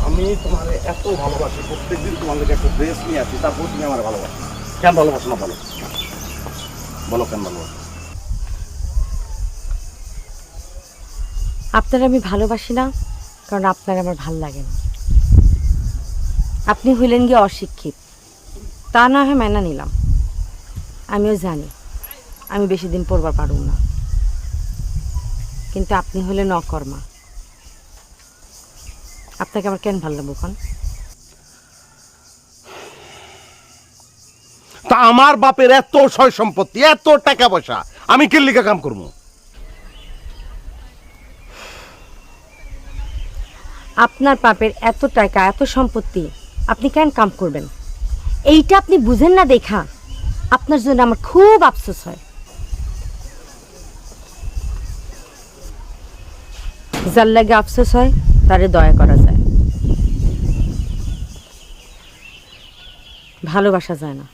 আমি তোমার এত ভালোবাসি, প্রত্যেকদিন তোমার লেগে একটা ড্রেস নিয়ে আসি, তারপর তুমি আমার ভালোবাসো। কেন ভালোবাসো না বলো, বলো কেন ভালোবাসো? আপনার আমি ভালোবাসি না কারণ আপনার আমার ভাল লাগে না। আপনি হইলেন গিয়ে অশিক্ষিত, তা না হয় মানা নিলাম। আমিও জানি আমি বেশি দিন পড়বার পারুম না, কিন্তু আপনি হলেন অকর্মা। আপনাকে আমার কেন ভালো লাগবো কন? তা আমার বাপের এত সয় সম্পত্তি, এত টাকা পয়সা, আমি কি লিগা কাম করবো? আপনার বাপের এত টাকা এত সম্পত্তি, আপনি কেন কাম করবেন? এইটা আপনি বুঝেন না দেখা আপনার জন্য আমার খুব আফসোস হয়। যার লাগে আফসোস হয় তারে দয়া করা যায়, ভালোবাসা যায় না।